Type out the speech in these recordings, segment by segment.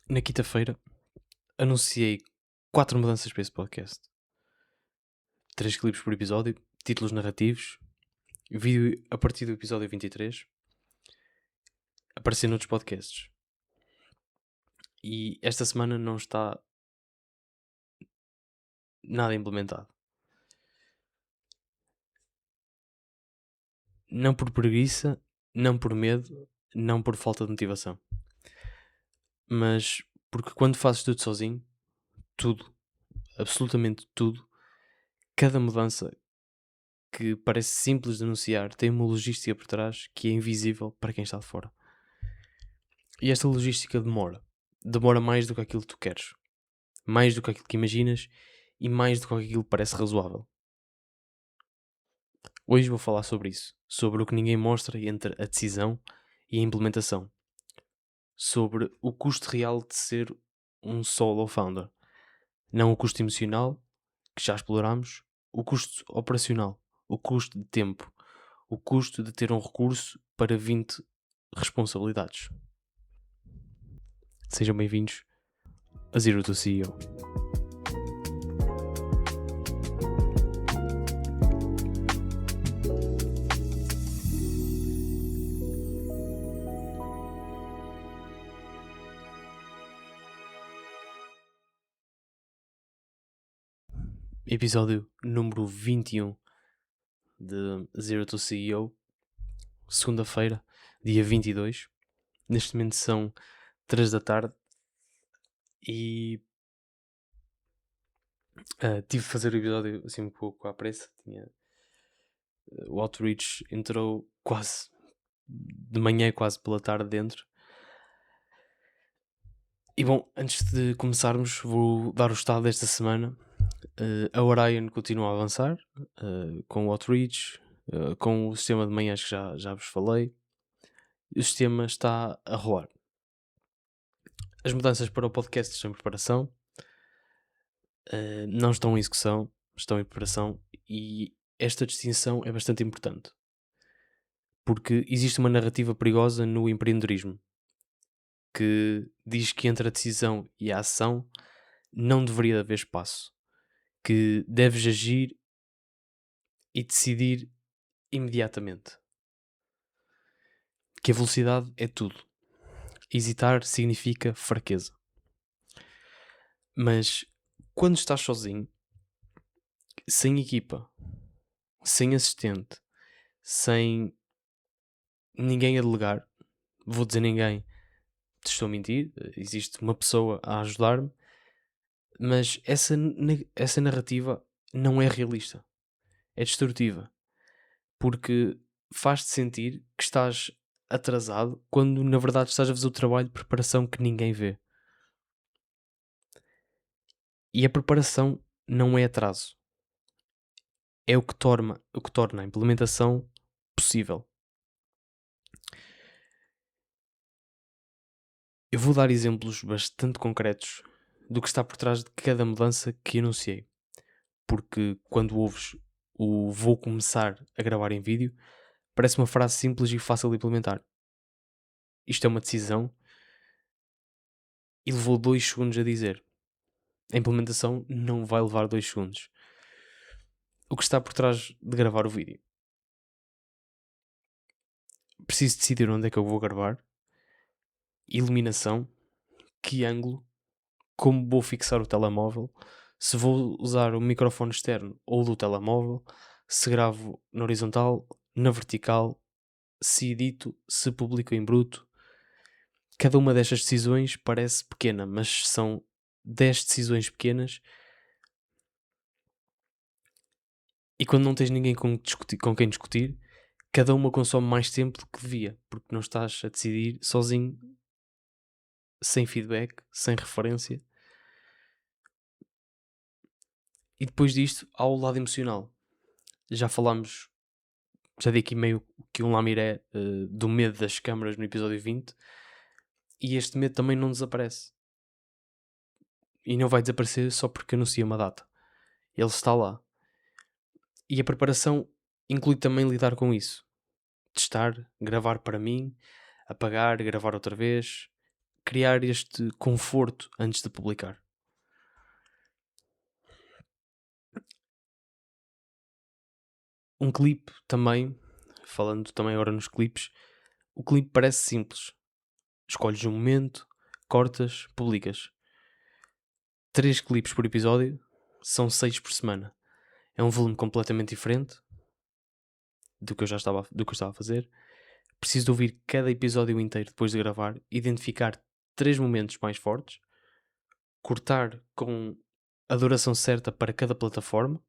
Na quinta-feira anunciei 4 mudanças para esse podcast. 3 clipes por episódio, títulos narrativos, vídeo a partir do episódio 23, aparecer noutros podcasts. E esta semana não está nada implementado. Não por preguiça, não por medo, não por falta de motivação. Mas porque quando fazes tudo sozinho, tudo, absolutamente tudo, cada mudança que parece simples de anunciar tem uma logística por trás que é invisível para quem está de fora. E esta logística demora mais do que aquilo que tu queres, mais do que aquilo que imaginas e mais do que aquilo que parece razoável. Hoje vou falar sobre isso, sobre o que ninguém mostra entre a decisão e a implementação, sobre o custo real de ser um solo founder, não o custo emocional, que já exploramos, o custo operacional, o custo de tempo, o custo de ter um recurso para 20 responsabilidades. Sejam bem-vindos a Zero to CEO. Episódio número 21 de Zero to CEO, segunda-feira, dia 22. Neste momento são 3 da tarde e tive de fazer o episódio assim um pouco à pressa. O Outreach entrou quase de manhã, quase pela tarde dentro. E bom, antes de começarmos, vou dar o estado desta semana. A Orion continua a avançar com o Outreach, com o sistema de manhãs que já vos falei. O sistema está a rolar. As mudanças para o podcast estão em preparação. Não estão em execução, estão em preparação. E esta distinção é bastante importante. Porque existe uma narrativa perigosa no empreendedorismo que diz que entre a decisão e a ação não deveria haver espaço. Que deves agir e decidir imediatamente. Que a velocidade é tudo. Hesitar significa fraqueza. Mas quando estás sozinho, sem equipa, sem assistente, sem ninguém a delegar, vou dizer ninguém, te estou a mentir, existe uma pessoa a ajudar-me, mas essa narrativa não é realista, é destrutiva, porque faz-te sentir que estás atrasado quando na verdade estás a fazer o trabalho de preparação que ninguém vê. E a preparação não é atraso, é o que torna a implementação possível. Eu vou dar exemplos bastante concretos do que está por trás de cada mudança que anunciei. Porque quando ouves o vou começar a gravar em vídeo, parece uma frase simples e fácil de implementar. Isto é uma decisão e levou 2 segundos a dizer. A implementação não vai levar 2 segundos. O que está por trás de gravar o vídeo? Preciso decidir onde é que eu vou gravar, iluminação, que ângulo, como vou fixar o telemóvel, se vou usar o microfone externo ou do telemóvel, se gravo na horizontal, na vertical, se edito, se publico em bruto. Cada uma destas decisões parece pequena, mas são 10 decisões pequenas e quando não tens ninguém com quem discutir, cada uma consome mais tempo do que devia, porque não estás a decidir sozinho, sem feedback, sem referência. E depois disto, há o lado emocional. Já falámos, já dei aqui meio que um lamiré do medo das câmaras no episódio 20, e este medo também não desaparece. E não vai desaparecer só porque anuncia uma data. Ele está lá. E a preparação inclui também lidar com isso. Testar, gravar para mim, apagar, gravar outra vez, criar este conforto antes de publicar. Um clipe também, falando também agora nos clipes, o clipe parece simples. Escolhes um momento, cortas, publicas. 3 clipes por episódio, são 6 por semana. É um volume completamente diferente do que eu estava a fazer. Preciso de ouvir cada episódio inteiro depois de gravar, identificar 3 momentos mais fortes, cortar com a duração certa para cada plataforma,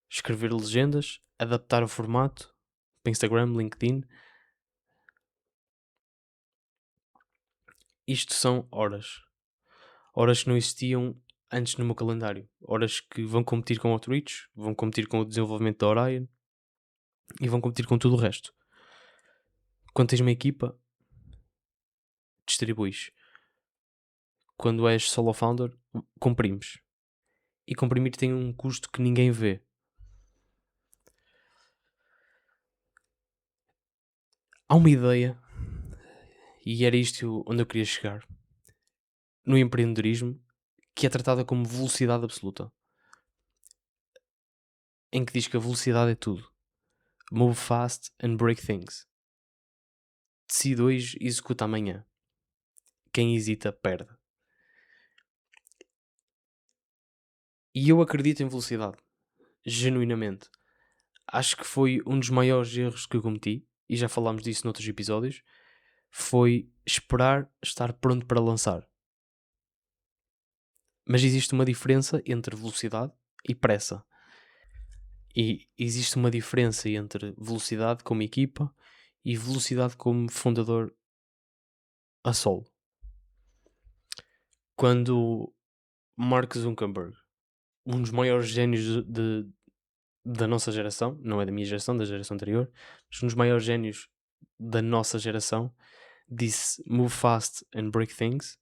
escrever legendas, adaptar o formato para Instagram, LinkedIn. Isto são horas. Horas que não existiam antes no meu calendário. Horas que vão competir com o Outreach, vão competir com o desenvolvimento da Orion e vão competir com tudo o resto. Quando tens uma equipa, distribuis. Quando és solo founder, comprimes. E comprimir tem um custo que ninguém vê. Há uma ideia, e era isto onde eu queria chegar, no empreendedorismo, que é tratada como velocidade absoluta. Em que diz que a velocidade é tudo. Move fast and break things. Decide hoje, executa amanhã. Quem hesita, perde. E eu acredito em velocidade. Genuinamente. Acho que foi um dos maiores erros que eu cometi, e já falámos disso noutros episódios, foi esperar estar pronto para lançar. Mas existe uma diferença entre velocidade e pressa. E existe uma diferença entre velocidade como equipa e velocidade como fundador a solo. Quando Mark Zuckerberg, um dos maiores génios da nossa geração, não é da minha geração, da geração anterior, mas um dos maiores génios da nossa geração, disse move fast and break things.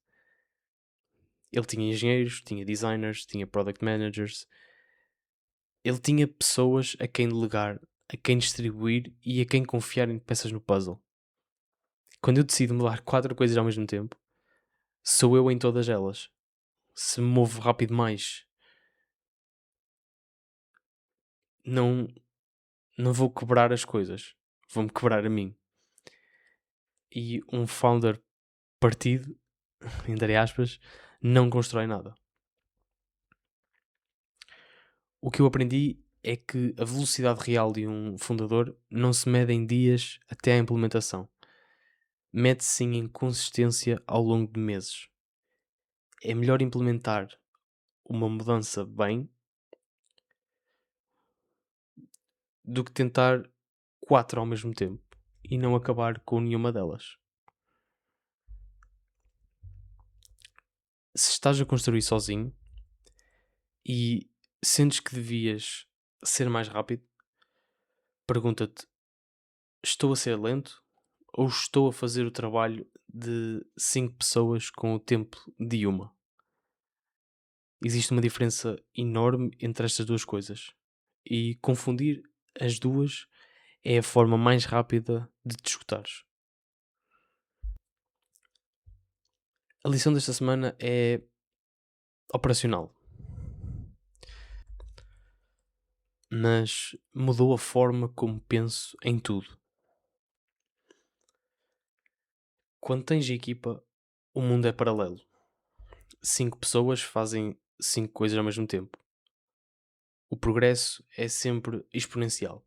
Ele tinha engenheiros, tinha designers, tinha product managers. Ele tinha pessoas a quem delegar, a quem distribuir e a quem confiar em peças no puzzle. Quando eu decido mudar 4 coisas ao mesmo tempo, sou eu em todas elas. Se me movo rápido mais, não vou quebrar as coisas. Vou-me quebrar a mim. E um founder partido, entre aspas, não constrói nada. O que eu aprendi é que a velocidade real de um fundador não se mede em dias até à implementação. Mede-se sim em consistência ao longo de meses. É melhor implementar uma mudança bem do que tentar 4 ao mesmo tempo e não acabar com nenhuma delas. Se estás a construir sozinho e sentes que devias ser mais rápido, pergunta-te: estou a ser lento ou estou a fazer o trabalho de 5 pessoas com o tempo de uma? Existe uma diferença enorme entre estas duas coisas e confundir as duas é a forma mais rápida de te escutares. A lição desta semana é operacional, mas mudou a forma como penso em tudo. Quando tens equipa, o mundo é paralelo. 5 pessoas fazem 5 coisas ao mesmo tempo. O progresso é sempre exponencial.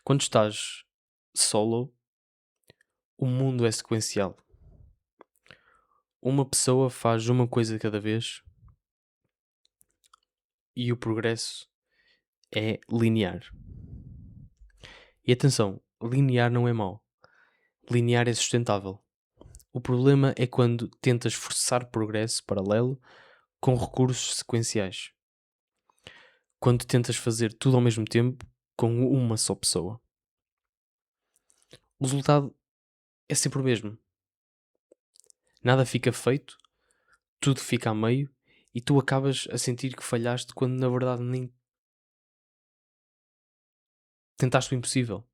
Quando estás solo, o mundo é sequencial. Uma pessoa faz uma coisa de cada vez e o progresso é linear. E atenção, linear não é mau. Linear é sustentável. O problema é quando tentas forçar progresso paralelo com recursos sequenciais. Quando tentas fazer tudo ao mesmo tempo com uma só pessoa. O resultado é sempre o mesmo. Nada fica feito, tudo fica a meio e tu acabas a sentir que falhaste quando na verdade nem tentaste o impossível.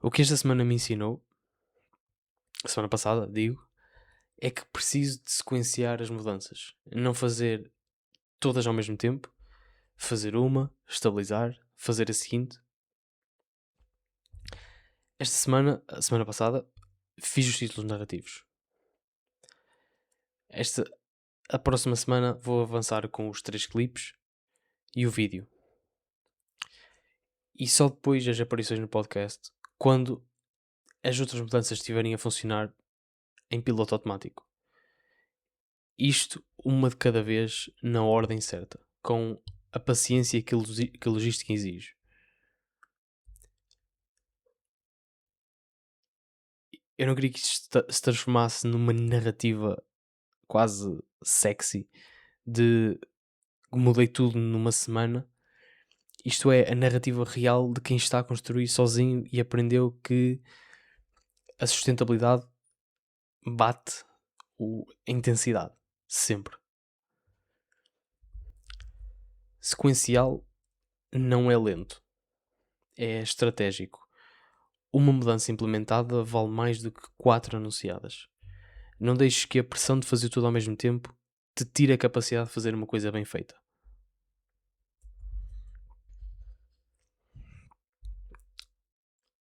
O que esta semana me ensinou, a semana passada, digo, é que preciso de sequenciar as mudanças. Não fazer todas ao mesmo tempo. Fazer uma, estabilizar, fazer a seguinte. Esta semana, a semana passada, fiz os títulos narrativos. A próxima semana vou avançar com os 3 clipes e o vídeo. E só depois das aparições no podcast, quando as outras mudanças estiverem a funcionar em piloto automático. Isto uma de cada vez na ordem certa, com a paciência que a logística exige. Eu não queria que isto se transformasse numa narrativa quase sexy de mudei tudo numa semana. Isto é a narrativa real de quem está a construir sozinho e aprendeu que a sustentabilidade bate a intensidade, sempre. Sequencial não é lento, é estratégico. Uma mudança implementada vale mais do que 4 anunciadas. Não deixes que a pressão de fazer tudo ao mesmo tempo te tire a capacidade de fazer uma coisa bem feita.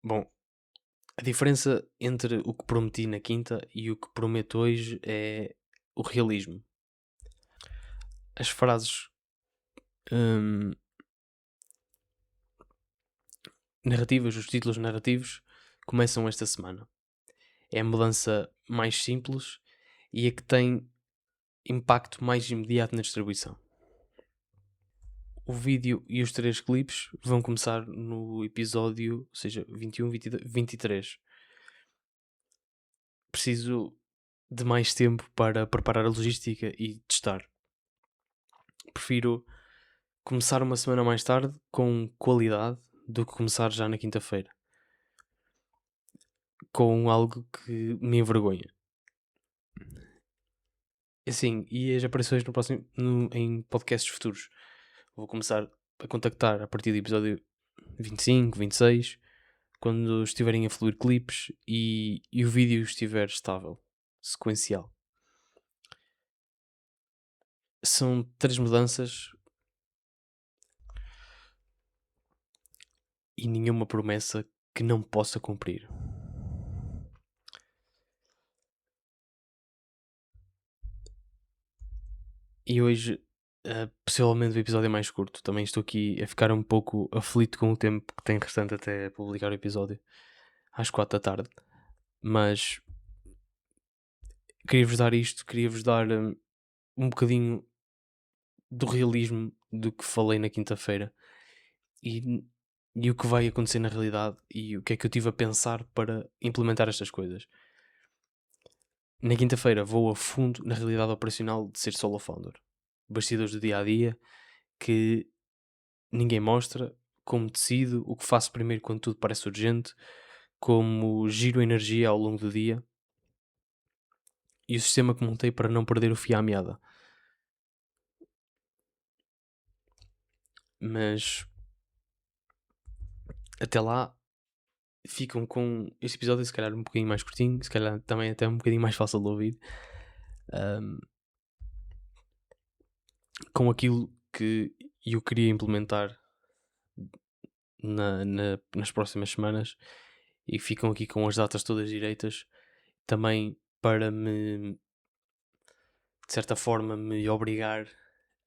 Bom, a diferença entre o que prometi na quinta e o que prometo hoje é o realismo. As frases narrativas, os títulos narrativos, começam esta semana. É a mudança mais simples e a que tem impacto mais imediato na distribuição. O vídeo e os 3 clipes vão começar no episódio, ou seja, 21, 22, 23. Preciso de mais tempo para preparar a logística e testar. Prefiro começar uma semana mais tarde com qualidade do que começar já na quinta-feira com algo que me envergonha. Assim, e as aparições no próximo, em podcasts futuros. Vou começar a contactar a partir do episódio 25, 26, quando estiverem a fluir clipes e o vídeo estiver estável, sequencial. São 3 mudanças e nenhuma promessa que não possa cumprir. E hoje, possivelmente o episódio é mais curto. Também estou aqui a ficar um pouco aflito com o tempo que tem restante até publicar o episódio, às 4 da tarde. Mas queria-vos dar isto, queria-vos dar um bocadinho do realismo do que falei na quinta-feira e o que vai acontecer na realidade e o que é que eu tive a pensar para implementar estas coisas. Na quinta-feira vou a fundo na realidade operacional de ser solo founder. Bastidores do dia a dia que ninguém mostra, como decido, o que faço primeiro quando tudo parece urgente, como giro a energia ao longo do dia e o sistema que montei para não perder o fio à meada. Mas até lá ficam com este episódio se calhar um bocadinho mais curtinho, se calhar também até um bocadinho mais fácil de ouvir, com aquilo que eu queria implementar nas próximas semanas e ficam aqui com as datas todas direitas também para me, de certa forma, me obrigar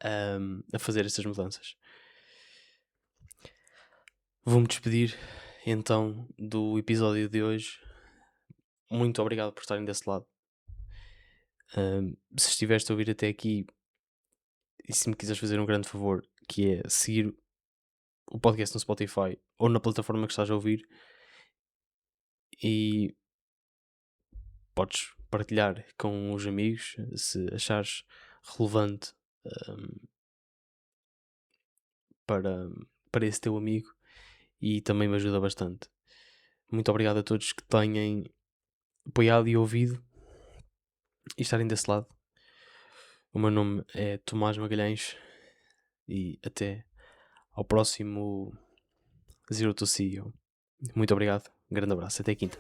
a fazer estas mudanças. Vou-me despedir então do episódio de hoje. Muito obrigado por estarem desse lado. Se estiveste a ouvir até aqui e se me quiseres fazer um grande favor, que é seguir o podcast no Spotify ou na plataforma que estás a ouvir e podes partilhar com os amigos se achares relevante para esse teu amigo e também me ajuda bastante. Muito obrigado a todos que tenham apoiado e ouvido e estarem desse lado. O meu nome é Tomás Magalhães e até ao próximo Zero to CEO. Muito obrigado. grande abraço, até quinta.